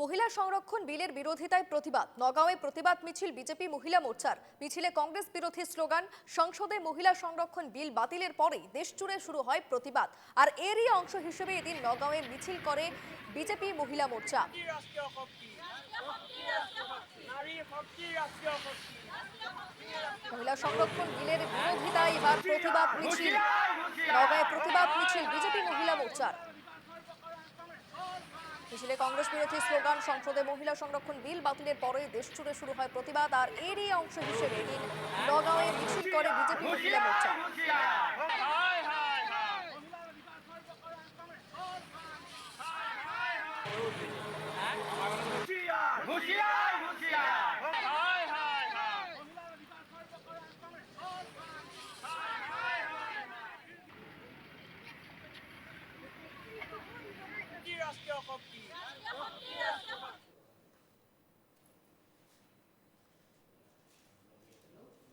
মহিলা সংরক্ষণ বিলের বিরোধিতায় প্রতিবাদ নগাঁওয়ে প্রতিবাদ মিছিল বিজেপি মহিলা মোর্চার মিছিলে কংগ্রেস বিরোধী স্লোগান সংসদে মহিলা সংরক্ষণ বিল বাতিলের পরেই দেশজুড়ে শুরু হয় প্রতিবাদ আর এরই অংশ হিসেবে এদিন নগাঁওয়ে মিছিল করে বিজেপি মহিলা মোর্চা মহিলা সংরক্ষণ বিলের বিরোধিতায় এবার প্রতিবাদ মিছিল নগাঁওয়ে প্রতিবাদ মিছিল বিজেপি মহিলা মোর্চার মিছিলে কংগ্রেস বিরোধী স্লোগান সংসদে মহিলা সংরক্ষণ বিল বাতিলের পরে দেশজুড়ে শুরু হয় প্রতিবাদ আর এরই অংশ হিসেবে এদিন নগাঁওয়ে মিছিল করে বিজেপি মহিলা মোর্চা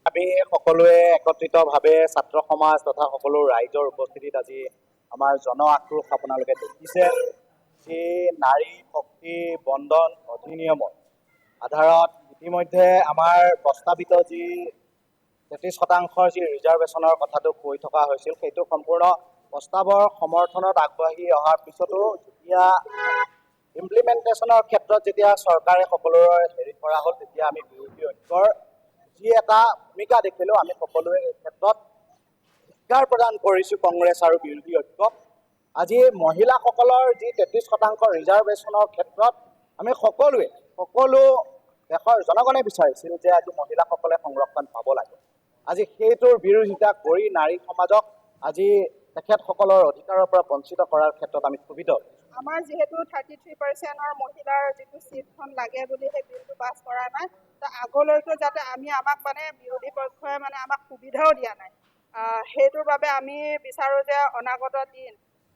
আমি সকলোৱে একত্ৰিতভাৱে ছাত্ৰ সমাজ তথা সকলো ৰাইজৰ উপস্থিতিত আজি আমাৰ জন আক্ৰোশ আপোনালোকে দেখিছে যি নাৰী শক্তি বন্ধন অধিনিয়মৰ আধাৰত ইতিমধ্যে আমাৰ প্ৰস্তাৱিত যি 33% যি ৰিজাৰ্ভেশ্যনৰ কথাটো কৈ থকা হৈছিল সেইটো সম্পূৰ্ণ প্ৰস্তাৱৰ সমৰ্থনত আগবাঢ়ি অহাৰ পিছতো যেতিয়া ইমপ্লিমেণ্টেশ্যনৰ ক্ষেত্ৰত যেতিয়া চৰকাৰে সকলোৰে হেৰি কৰা হ'ল তেতিয়া আমি বিৰোধী ঐক্যৰ যি এটা ভূমিকা দেখিলোঁ আমি সকলোৱে এই ক্ষেত্ৰত ধিক্কাৰ প্ৰদান কৰিছোঁ কংগ্ৰেছ আৰু বিৰোধী ঐক্যক আজি মহিলাসকলৰ যি 33% ৰিজাৰ্ভেশ্যনৰ ক্ষেত্ৰত আমি সকলো দেশৰ জনগণে বিচাৰিছিল যে আজি মহিলাসকলে সংৰক্ষণ পাব লাগে আজি সেইটোৰ বিৰোধিতা কৰি নাৰী সমাজক আজি তেখেতসকলৰ অধিকাৰৰ পৰা বঞ্চিত কৰাৰ ক্ষেত্ৰত আমি ক্ষোভিত আমাৰ যেহেতু 33%ৰ মহিলাৰ যিটো চিটখন লাগে বুলি সেই বিলটো পাছ কৰা নাই তো আগলৈকে যাতে আমাক বিৰোধী পক্ষই আমাক সুবিধাও দিয়া নাই সেইটোৰ বাবে আমি বিচাৰোঁ যে অনাগত দিন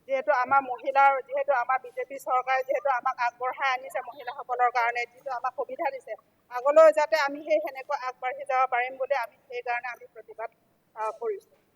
যেহেতু আমাৰ মহিলাৰ যেহেতু আমাৰ বিজেপি চৰকাৰে যেহেতু আমাক আগবঢ়াই আনিছে মহিলাসকলৰ কাৰণে যিটো আমাক সুবিধা দিছে আগলৈ যাতে আমি সেনেকৈ আগবাঢ়ি যাব পাৰিম বুলি আমি সেইকাৰণে আমি প্ৰতিবাদ কৰিছোঁ